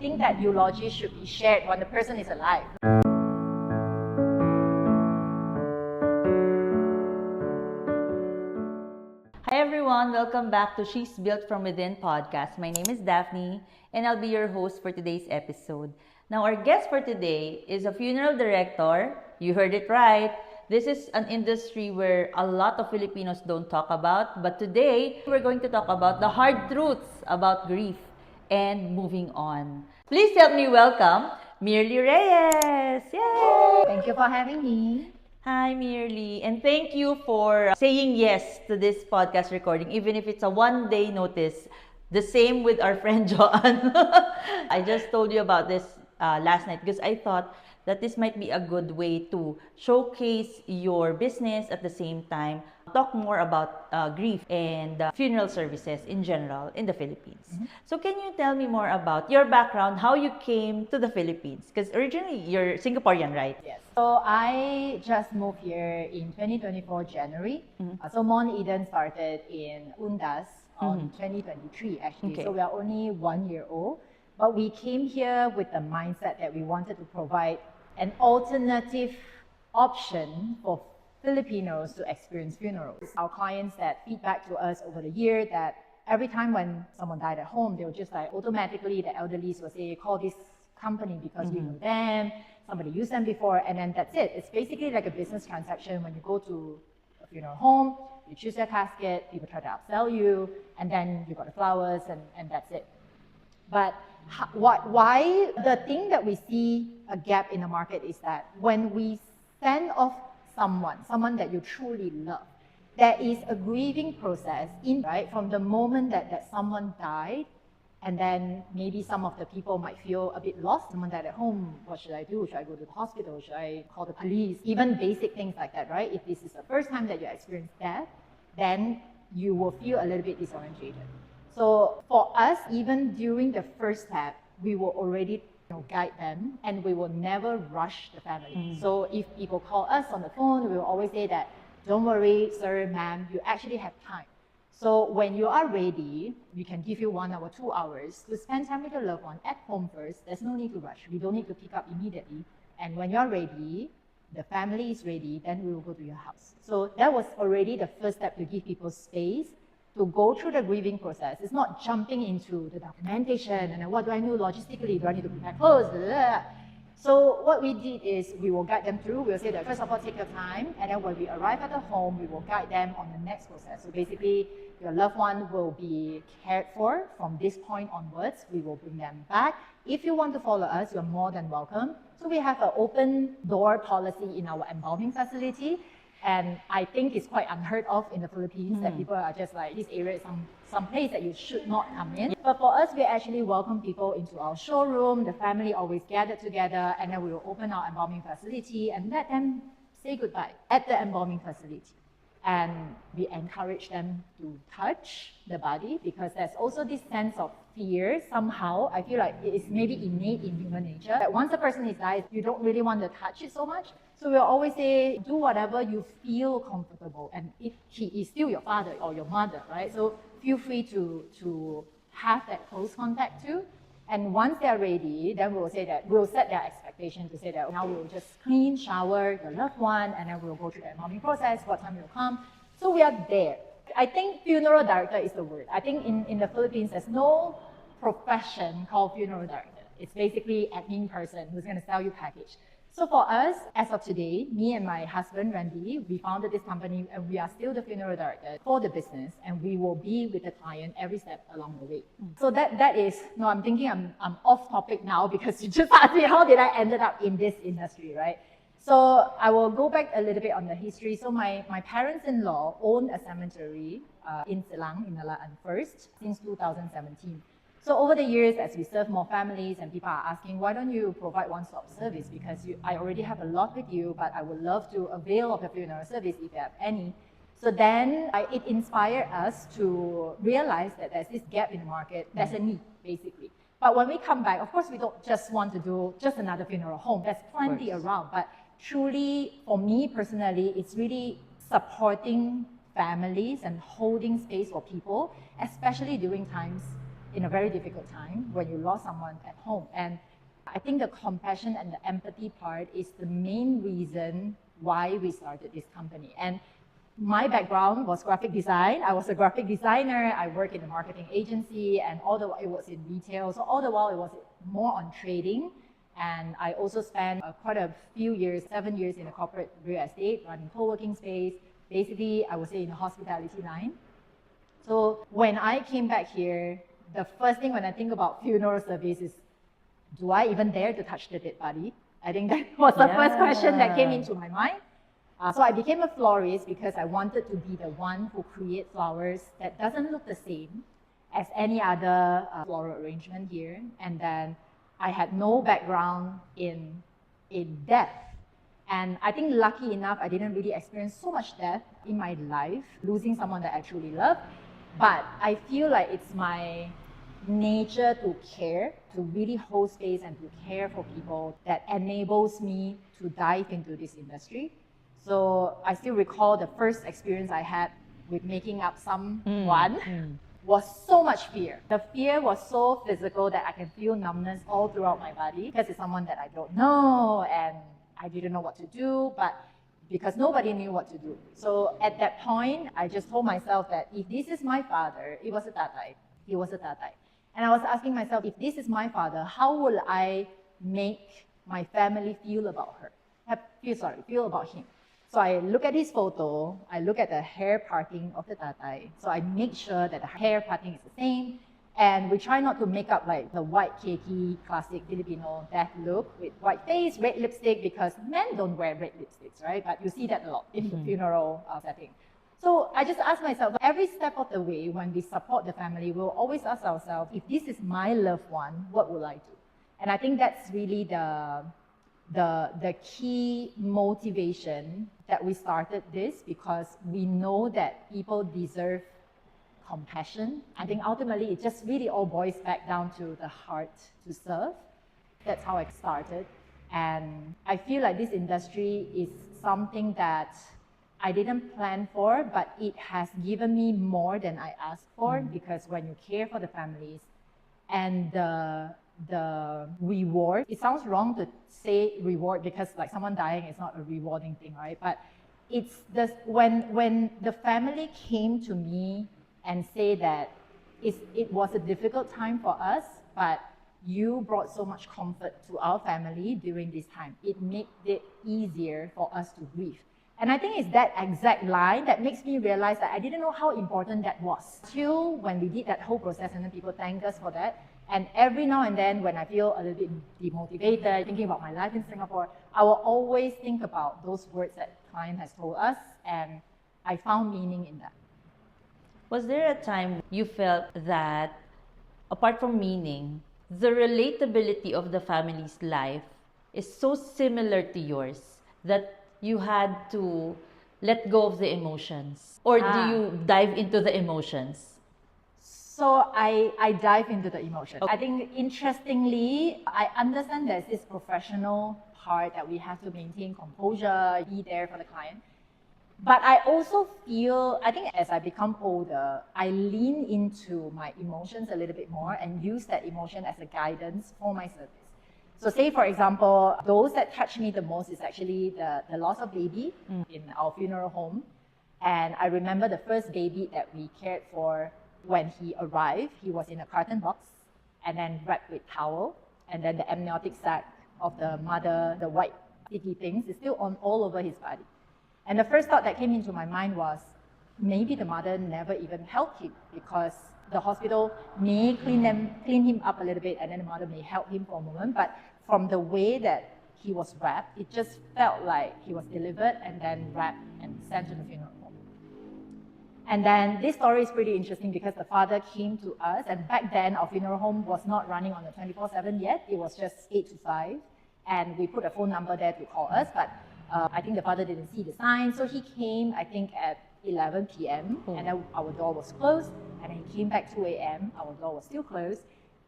think that eulogy should be shared when the person is alive. Hi everyone, welcome back to She's Built From Within podcast. My name is Daphne and I'll be your host for today's episode. Now our guest for today is a funeral director. You heard it right. This is an industry where a lot of Filipinos don't talk about, but today we're going to talk about the hard truths about grief and moving on. Please help me welcome Meerly Reyes. Yay! Thank you for having me. Hi, Meerly, and thank you for saying yes to this podcast recording, even if it's a one-day notice. The same with our friend Joanne. I just told you about this last night because I thought that this might be a good way to showcase your business at the same time, talk more about grief and funeral services in general in the Philippines. Mm-hmm. So can you tell me more about your background, how you came to the Philippines? Because originally you're Singaporean, right? Yes. So I just moved here in 2024 January. Mm-hmm. So Mont Eden started in Undas on 2023 actually. Okay. So we are only 1 year old. But we came here with the mindset that we wanted to provide an alternative option for Filipinos to experience funerals. Our clients that feedback to us over the year that every time when someone died at home, they were just like automatically the elderlies will say, call this company because we know them, somebody used them before, and then that's it. It's basically like a business transaction when you go to a funeral home, you choose their casket, people try to upsell you, and then you got the flowers and that's it. But why the thing that we see a gap in the market is that when we send off someone that you truly love, there is a grieving process right from the moment that someone died, and then maybe some of the people might feel a bit lost. Someone died at home, what should I do? Should I go to the hospital? Should I call the police? Even basic things like that, right? If this is the first time that you experience death, then you will feel a little bit disorientated. So for us, even during the first step, we will already guide them, and we will never rush the family. So if people call us on the phone, we will always say that, don't worry, sir, ma'am, you actually have time. So when you are ready, we can give you 1 hour, 2 hours to spend time with your loved one at home first. There's no need to rush. We don't need to pick up immediately. And when you're ready, the family is ready, then we will go to your house. So that was already the first step to give people space to go through the grieving process. It's not jumping into the documentation and then what do I do logistically? Do I need to prepare clothes? Blah, blah, blah. So what we did is we will guide them through. We'll say that first of all, take your time, and then when we arrive at the home, we will guide them on the next process. So basically, your loved one will be cared for from this point onwards. We will bring them back. If you want to follow us, you're more than welcome. So we have an open door policy in our embalming facility. And I think it's quite unheard of in the Philippines that people are just like, this area is some place that you should not come in. But for us, we actually welcome people into our showroom. The family always gathered together, and then we will open our embalming facility and let them say goodbye at the embalming facility. And we encourage them to touch the body because there's also this sense of fear somehow. I feel like it is maybe innate in human nature that once a person is died, you don't really want to touch it so much. So we'll always say, do whatever you feel comfortable. And he is still your father or your mother, right? So feel free to have that close contact too. And once they're ready, then we'll say that we'll set their expectation to say that now we'll just clean, shower your loved one, and then we'll go through the embalming process, what time you'll come. So we are there. I think funeral director is the word. I think in the Philippines, there's no profession called funeral director. It's basically admin person who's going to sell you package. So for us, as of today, me and my husband, Randy, we founded this company and we are still the funeral director for the business, and we will be with the client every step along the way. So that is, no, I'm thinking I'm off topic now because you just asked me how did I ended up in this industry, right? So I will go back a little bit on the history. So my parents-in-law owned a cemetery in Silang, in Nalaan first, since 2017. So over the years, as we serve more families and people are asking, why don't you provide one-stop service? Because I already have a lot with you, but I would love to avail of your funeral service if you have any. So then it inspired us to realize that there's this gap in the market, there's a need, basically. But when we come back, of course, we don't just want to do just another funeral home. There's plenty around, but truly, for me personally, it's really supporting families and holding space for people, especially during times in a very difficult time when you lost someone at home. And I think the compassion and the empathy part is the main reason why we started this company. And my background was graphic design. I was a graphic designer. I worked in a marketing agency, and all the while it was in retail. So all the while it was more on trading. And I also spent quite a few years, 7 years in a corporate real estate, running co-working space. Basically, I would say in the hospitality line. So when I came back here, the first thing when I think about funeral service is, do I even dare to touch the dead body? I think that was the first question that came into my mind. So I became a florist because I wanted to be the one who create flowers that doesn't look the same as any other floral arrangement here. And then I had no background in death. And I think lucky enough, I didn't really experience so much death in my life, losing someone that I truly love. But I feel like it's my nature to care, to really hold space and to care for people that enables me to dive into this industry. So I still recall the first experience I had with making up someone was so much fear. The fear was so physical that I can feel numbness all throughout my body because it's someone that I don't know and I didn't know what to do, but because nobody knew what to do. So at that point, I just told myself that if this is my father, it was a tatai. He was a tatai. And I was asking myself, if this is my father, how will I make my family feel about feel about him? So I look at his photo, I look at the hair parting of the tatai. So I make sure that the hair parting is the same. And we try not to make up like the white cakey classic Filipino death look with white face, red lipstick, because men don't wear red lipsticks, right? But you see that a lot in the funeral setting. So I just ask myself, every step of the way when we support the family, we'll always ask ourselves, if this is my loved one, what will I do? And I think that's really the key motivation that we started this, because we know that people deserve compassion. I think ultimately it just really all boils back down to the heart to serve. That's how I started. And I feel like this industry is something that I didn't plan for, but it has given me more than I asked for, because when you care for the families and the reward, it sounds wrong to say reward because like someone dying is not a rewarding thing, right? But it's when the family came to me and say that it was a difficult time for us, but you brought so much comfort to our family during this time. It made it easier for us to grieve. And I think it's that exact line that makes me realize that I didn't know how important that was till when we did that whole process, and then people thanked us for that. And every now and then when I feel a little bit demotivated, thinking about my life in Singapore, I will always think about those words that client has told us, and I found meaning in that. Was there a time you felt that, apart from meaning, the relatability of the family's life is so similar to yours that you had to let go of the emotions? Or do you dive into the emotions? So I dive into the emotion. I think interestingly, I understand there's this professional part that we have to maintain composure, be there for the client. But I also feel, I think as I become older, I lean into my emotions a little bit more and use that emotion as a guidance for my service. So say, for example, those that touch me the most is actually the loss of baby in our funeral home. And I remember the first baby that we cared for when he arrived. He was in a carton box and then wrapped with towel. And then the amniotic sac of the mother, the white sticky things, is still on all over his body. And the first thought that came into my mind was, maybe the mother never even helped him, because the hospital may clean him up a little bit, and then the mother may help him for a moment. But from the way that he was wrapped, it just felt like he was delivered and then wrapped and sent to the funeral home. And then this story is pretty interesting because the father came to us, and back then our funeral home was not running on the 24/7 yet. It was just 8 to 5, and we put a phone number there to call us. But I think the father didn't see the sign, so he came, I think, at 11 p.m. And then our door was closed, and then he came back 2 a.m. Our door was still closed,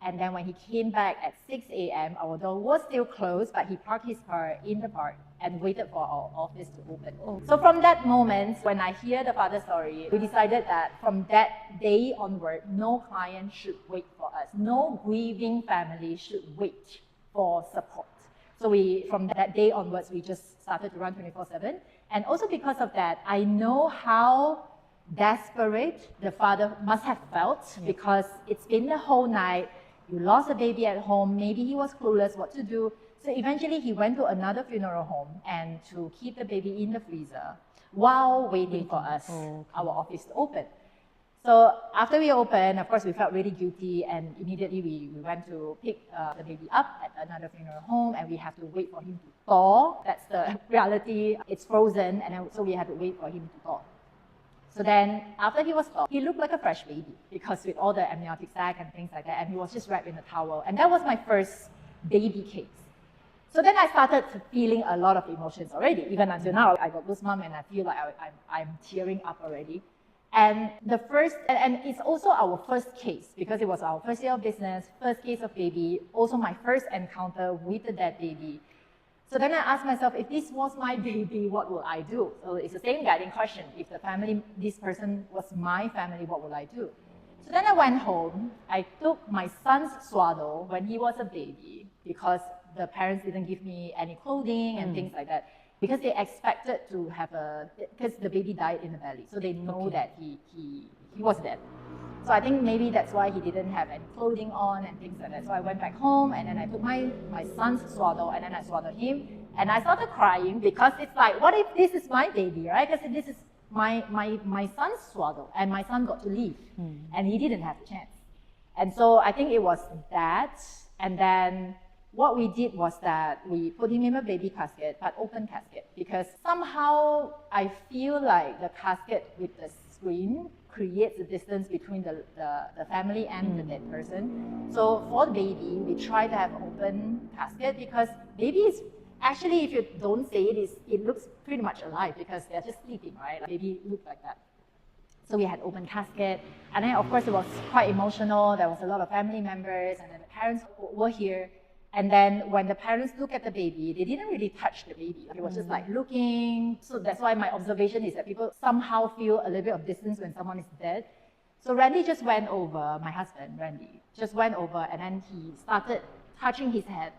And then when he came back at 6 a.m., our door was still closed, but he parked his car in the park and waited for our office to open. So from that moment, when I hear the father's story, we decided that from that day onward, no client should wait for us. No grieving family should wait for support. So from that day onwards, we just started to run 24/7. And also because of that, I know how desperate the father must have felt, because it's been the whole night. You lost a baby at home. Maybe he was clueless what to do. So eventually he went to another funeral home and to keep the baby in the freezer while waiting for us, our office to open. So after we opened, of course, we felt really guilty, and immediately we went to pick the baby up at another funeral home, and we have to wait for him to thaw. That's the reality. It's frozen, and so we had to wait for him to thaw. So then, after he was thawed, he looked like a fresh baby, because with all the amniotic sac and things like that, and he was just wrapped in a towel. And that was my first baby case. So then I started feeling a lot of emotions already. Even until now, I got goosebumps, and I feel like I'm tearing up already. And it's also our first case, because it was our first year of business, first case of baby, also my first encounter with the dead baby. So then I asked myself, if this was my baby, what will I do? So it's the same guiding question. If this person was my family, what will I do? So then I went home. I took my son's swaddle when he was a baby, because the parents didn't give me any clothing and things like that, because they expected to have because the baby died in the belly. So they know that he was dead. So I think maybe that's why he didn't have any clothing on and things like that. So I went back home, and then I took my son's swaddle, and then I swaddled him, and I started crying, because it's like, what if this is my baby, right? Because this is my son's swaddle, and my son got to leave, and he didn't have a chance. And so I think it was that, and then what we did was that we put him in a baby casket, but open casket, because somehow I feel like the casket with the screen creates a distance between the family and the dead person. So for the baby, we try to have open casket, because babies, actually, if you don't say it, it looks pretty much alive, because they're just sleeping, right? Like, baby look like that. So we had open casket, and then of course it was quite emotional. There was a lot of family members, and then the parents were here. And then when the parents look at the baby, they didn't really touch the baby. It was just like looking. So that's why my observation is that people somehow feel a little bit of distance when someone is dead. So Randy just went over, my husband, Randy, just went over, and then he started touching his head.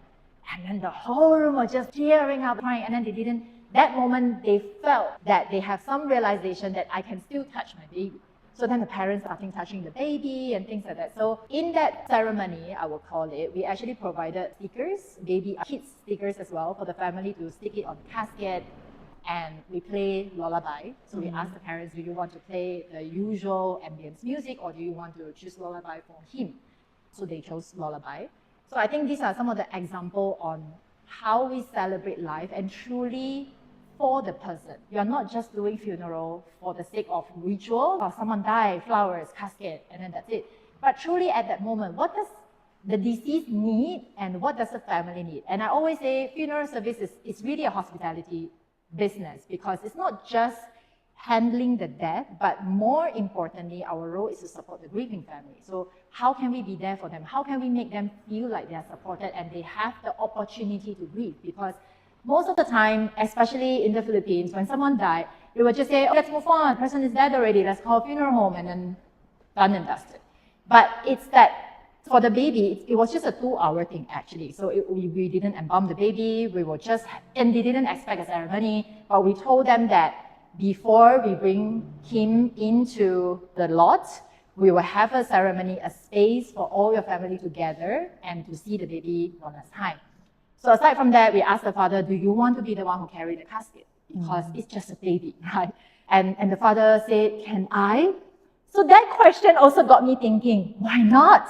And then the whole room was just tearing up, crying. And then that moment, they felt that they have some realization that I can still touch my baby. So then the parents started touching the baby and things like that. So in that ceremony, I will call it, we actually provided stickers, baby kids stickers as well, for the family to stick it on the casket. And we play lullaby. So we asked the parents, do you want to play the usual ambience music, or do you want to choose lullaby for him? So they chose lullaby. So I think these are some of the examples on how we celebrate life, and truly for the person. You are not just doing funeral for the sake of ritual, or someone died, flowers, casket, and then that's it. But truly at that moment, what does the deceased need, and what does the family need? And I always say funeral service is really a hospitality business, because it's not just handling the death, but more importantly, our role is to support the grieving family. So how can we be there for them? How can we make them feel like they are supported and they have the opportunity to grieve? Because most of the time, especially in the Philippines, when someone died, they would just say, oh, let's move on, the person is dead already, let's call a funeral home, and then done and dusted. But it's that, for the baby, it was just a 2-hour thing actually. So we didn't embalm the baby, and they didn't expect a ceremony, but we told them that before we bring him into the lot, we will have a ceremony, a space for all your family to gather and to see the baby one last time. So aside from that, we asked the father, do you want to be the one who carry the casket? Because it's just a baby, right? And the father said, can I? So that question also got me thinking, why not?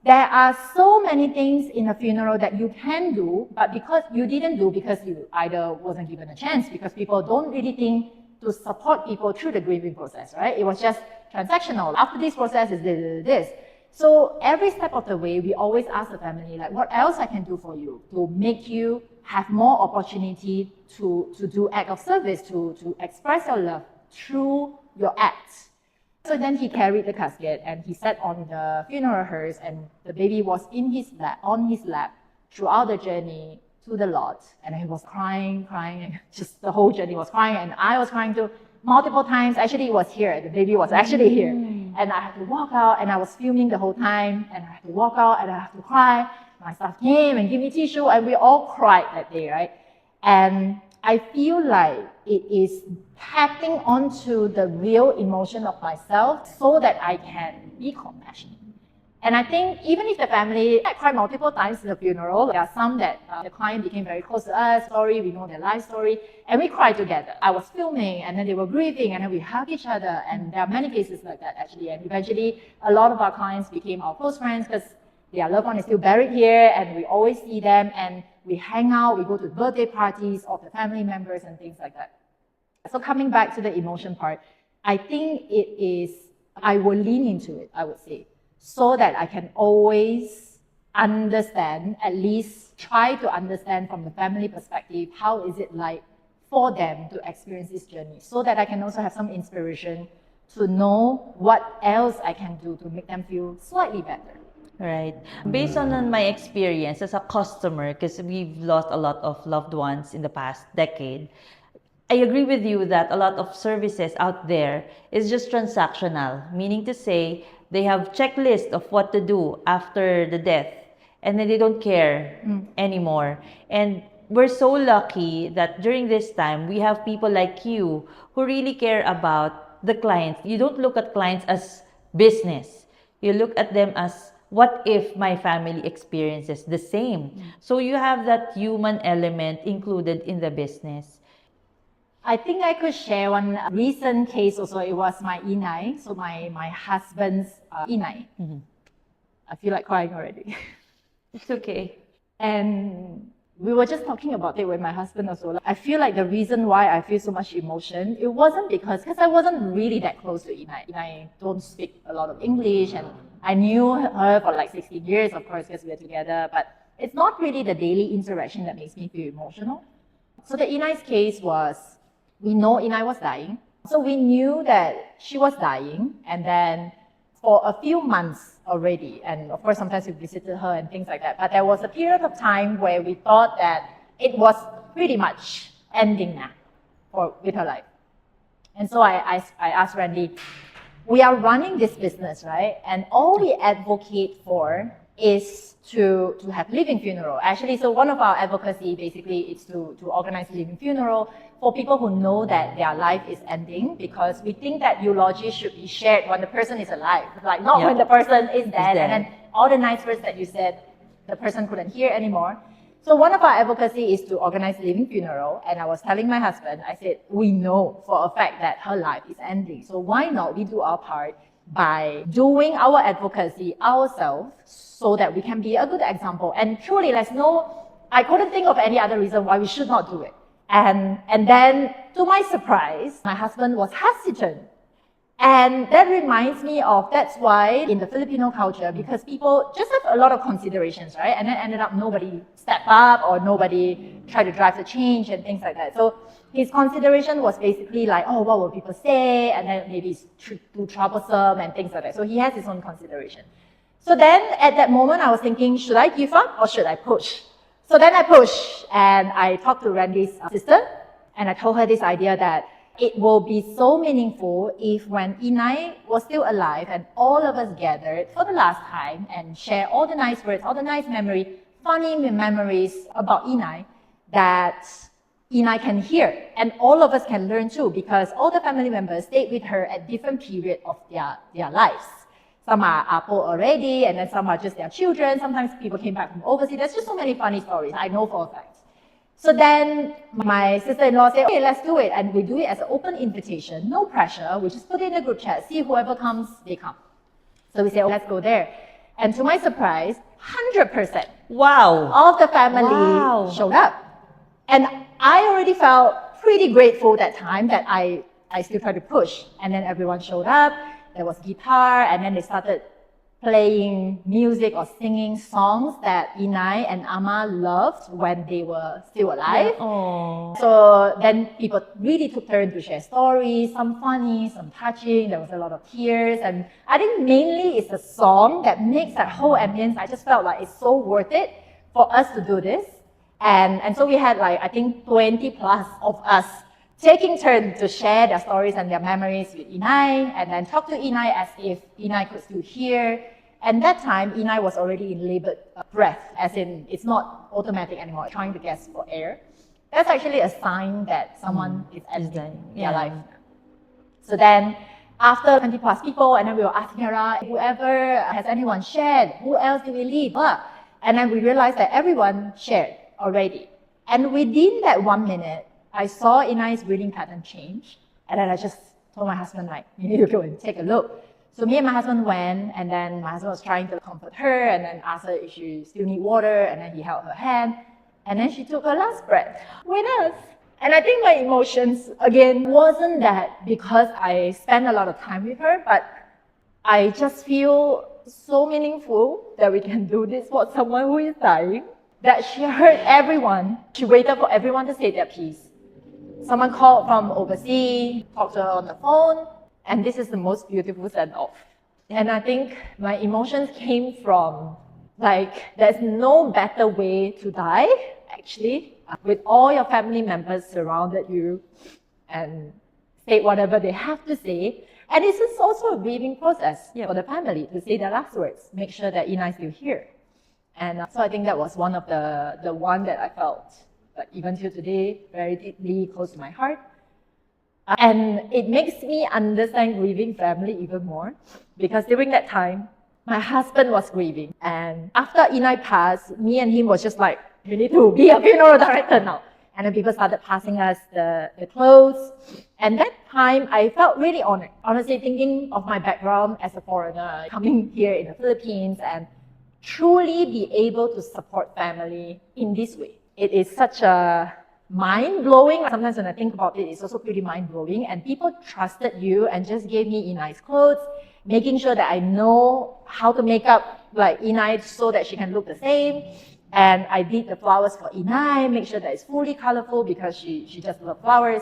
There are so many things in a funeral that you can do, but because you didn't do, because you either wasn't given a chance, because people don't really think to support people through the grieving process, right? It was just transactional. After this process is this. So every step of the way, we always ask the family, like, what else I can do for you to make you have more opportunity to do act of service, to express your love through your acts. So then he carried the casket and he sat on the funeral hearse, and the baby was on his lap throughout the journey to the lot. And he was crying, and just the whole journey was crying, and I was crying too. Multiple times. Actually, it was here. The baby was actually here. And I had to walk out, and I was filming the whole time, and I had to walk out, and I had to cry. My staff came and gave me tissue, and we all cried that day, right? And I feel like it is tapping onto the real emotion of myself so that I can be compassionate. And I think even if the family, I cried multiple times in the funeral, there are some that the client became very close to us, story, we know their life story, and we cried together. I was filming, and then they were grieving, and then we hug each other, and there are many cases like that actually. And eventually, a lot of our clients became our close friends because their loved one is still buried here, and we always see them, and we hang out, we go to birthday parties of the family members and things like that. So coming back to the emotion part, I think I will lean into it, I would say, so that I can always understand, at least try to understand from the family perspective, how is it like for them to experience this journey, so that I can also have some inspiration to know what else I can do to make them feel slightly better. Right. Based on my experience as a customer, because we've lost a lot of loved ones in the past decade, I agree with you that a lot of services out there is just transactional, meaning to say they have checklist of what to do after the death, and then they don't care anymore. And we're so lucky that during this time, we have people like you who really care about the clients. You don't look at clients as business. You look at them as, what if my family experiences the same? So you have that human element included in the business. I think I could share one recent case also. It was my inai, so my husband's inai. I feel like crying already. It's okay. And we were just talking about it with my husband also. I feel like the reason why I feel so much emotion, it wasn't because I wasn't really that close to Inai. Inai don't speak a lot of English, and I knew her for like 16 years, of course, because we were together, but it's not really the daily interaction that makes me feel emotional. So the Inai's case was, we know Inai was dying. So we knew that she was dying, and then for a few months already, and of course sometimes we visited her and things like that, but there was a period of time where we thought that it was pretty much ending now with her life. And so I asked Randy, we are running this business, right? And all we advocate for is to have living funeral. Actually, so one of our advocacy basically is to organize living funeral for people who know that their life is ending, because we think that eulogy should be shared when the person is alive, like not when the person is dead. And then all the nice words that you said, the person couldn't hear anymore. So one of our advocacy is to organize living funeral. And I was telling my husband, I said, we know for a fact that her life is ending. So why not we do our part by doing our advocacy ourselves so that we can be a good example. And truly, I couldn't think of any other reason why we should not do it. And then, to my surprise, my husband was hesitant. And that reminds me of, that's why in the Filipino culture, because people just have a lot of considerations, right? And then ended up nobody stepped up or nobody tried to drive the change and things like that. So his consideration was basically like, oh, what will people say? And then maybe it's too troublesome and things like that. So he has his own consideration. So then at that moment, I was thinking, should I give up or should I push? So then I pushed, and I talked to Randy's sister, and I told her this idea that it will be so meaningful if when Inai was still alive and all of us gathered for the last time and share all the nice words, all the nice funny memories about Inai, that Inai can hear, and all of us can learn too, because all the family members stayed with her at different periods of their lives. Some are apo already, and then some are just their children. Sometimes people came back from overseas. There's just so many funny stories, I know for a fact. So then my sister-in-law said, okay, let's do it. And we do it as an open invitation, no pressure. We just put it in a group chat, see whoever comes, they come. So we say, oh, let's go there. And to my surprise, 100% of the family showed up. And I already felt pretty grateful that time that I still tried to push. And then everyone showed up. There was guitar, and then they started playing music or singing songs that Inai and Ama loved when they were still alive. Yeah. Oh. So then people really took turn to share stories, some funny, some touching. There was a lot of tears. And I think mainly it's the song that makes that whole ambience. I just felt like it's so worth it for us to do this. And so we had like, I think 20 plus of us taking turn to share their stories and their memories with Inai, and then talk to Inai as if Inai could still hear. And that time, Inai was already in labored breath, as in it's not automatic anymore, trying to gasp for air. That's actually a sign that someone is ending their life. So then, after 20 plus people, and then we were asking around, whoever, has anyone shared? Who else did we leave? And then we realized that everyone shared already. And within that 1 minute, I saw Inai's breathing pattern change. And then I just told my husband, like, you need to go and take a look. So me and my husband went, and then my husband was trying to comfort her, and then asked her if she still need water, and then he held her hand. And then she took her last breath with us. And I think my emotions, again, wasn't that because I spent a lot of time with her, but I just feel so meaningful that we can do this for someone who is dying, that she heard everyone. She waited for everyone to say their piece. Someone called from overseas, talked to her on the phone, and this is the most beautiful send-off. And I think my emotions came from, like, there's no better way to die, actually, with all your family members surrounded you and say whatever they have to say. And this is also a grieving process for the family to say their last words, make sure that Inai's still here. And so I think that was one of the one that I felt, like, even till today, very deeply close to my heart. And it makes me understand grieving family even more, because during that time, my husband was grieving. And after Inai passed, me and him was just like, you need to be a funeral director now. And then people started passing us the clothes. And that time, I felt really honored. Honestly, thinking of my background as a foreigner, coming here in the Philippines and truly be able to support family in this way. It is such a mind-blowing. Sometimes when I think about it, it's also pretty mind-blowing. And people trusted you and just gave me Inai's clothes, making sure that I know how to make up like Inai so that she can look the same. And I did the flowers for Inai, make sure that it's fully colorful because she just loves flowers.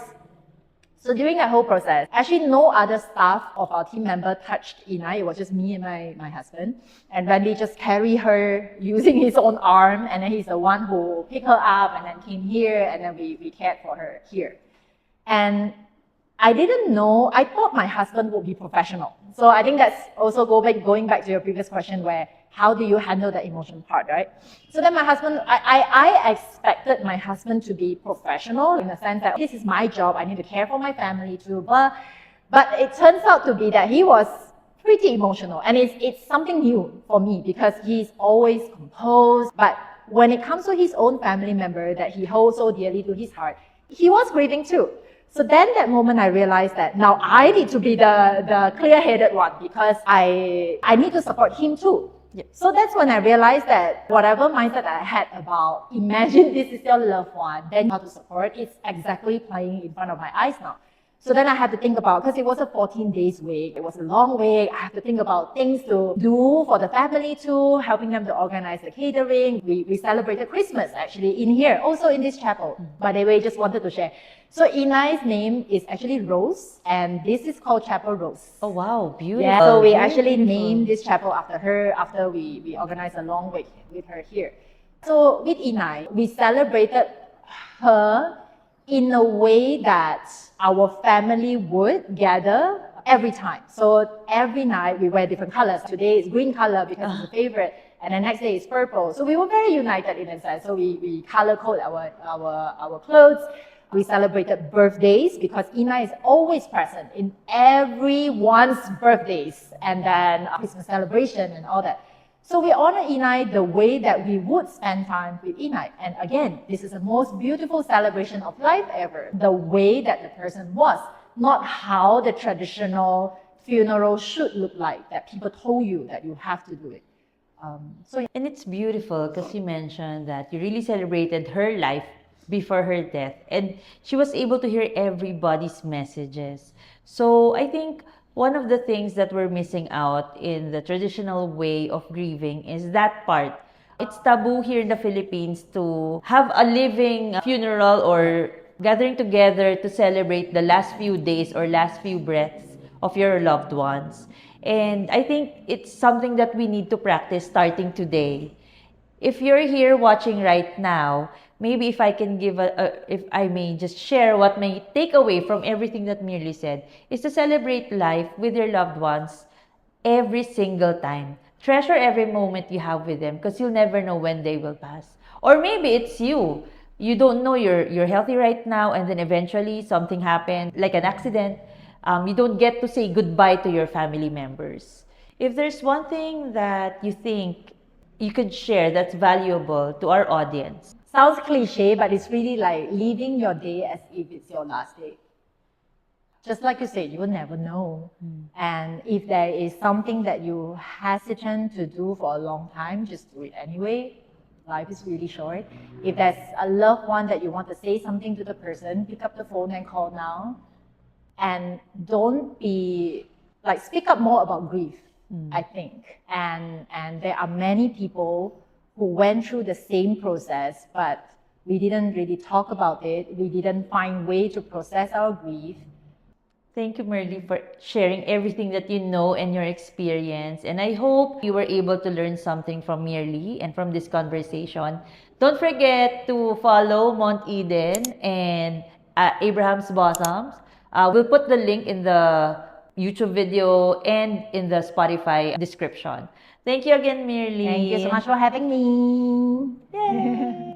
So during that whole process, actually no other staff of our team member touched Inai. It was just me and my husband. And Randy just carried her using his own arm, and then he's the one who picked her up and then came here, and then we cared for her here. And I didn't know, I thought my husband would be professional. So I think that's also going back to your previous question where, how do you handle the emotion part, right? So then my husband, I expected my husband to be professional in the sense that this is my job, I need to care for my family too, but it turns out to be that he was pretty emotional, and it's something new for me because he's always composed, but when it comes to his own family member that he holds so dearly to his heart, he was grieving too. So then that moment I realized that now I need to be the clear-headed one because I need to support him too. So that's when I realized that whatever mindset I had about imagine this is your loved one, then how to support, it's exactly playing in front of my eyes now. So then I had to think about, because it was a 14 days week, it was a long week, I have to think about things to do for the family too, helping them to organize the catering. We celebrated Christmas actually in here, also in this chapel. By the way, just wanted to share. So Inai's name is actually Rose, and this is called Chapel Rose. Oh wow, beautiful. Yeah, so we actually named this chapel after her after we organized a long week with her here. So with Inai, we celebrated her in a way that our family would gather every time. So every night we wear different colors. Today is green color because it's a favorite, and the next day is purple. So we were very united in a sense. So we color code our clothes. We celebrated birthdays because Inai is always present in everyone's birthdays, and then Christmas celebration and all that. So we honor Inai the way that we would spend time with Inai. And again, this is the most beautiful celebration of life ever. The way that the person was, not how the traditional funeral should look like, that people told you that you have to do it. And it's beautiful because you mentioned that you really celebrated her life before her death, and she was able to hear everybody's messages. So I think one of the things that we're missing out in the traditional way of grieving is that part. It's taboo here in the Philippines to have a living funeral or gathering together to celebrate the last few days or last few breaths of your loved ones. And I think it's something that we need to practice starting today. If you're here watching right now, maybe if I can give if I may just share what my takeaway from everything that Meerly said, is to celebrate life with your loved ones every single time. Treasure every moment you have with them because you'll never know when they will pass. Or maybe it's you. You don't know you're healthy right now, and then eventually something happened, like an accident. You don't get to say goodbye to your family members. If there's one thing that you think you could share that's valuable to our audience. Sounds cliche, but it's really like living your day as if it's your last day. Just like you said, you will never know. And if there is something that you hesitant to do for a long time, just do it anyway. Life is really short. If there's a loved one that you want to say something to the person, pick up the phone and call now. And don't be, like, speak up more about grief, I think. And there are many people who went through the same process, but we didn't really talk about it. We didn't find way to process our grief. Thank you, Meerly, for sharing everything that you know and your experience. And I hope you were able to learn something from Meerly and from this conversation. Don't forget to follow Mont Eden and Abraham's Bosoms. We'll put the link in the YouTube video and in the Spotify description. Thank you again, Meerly. Thank you so much for having me. Yay!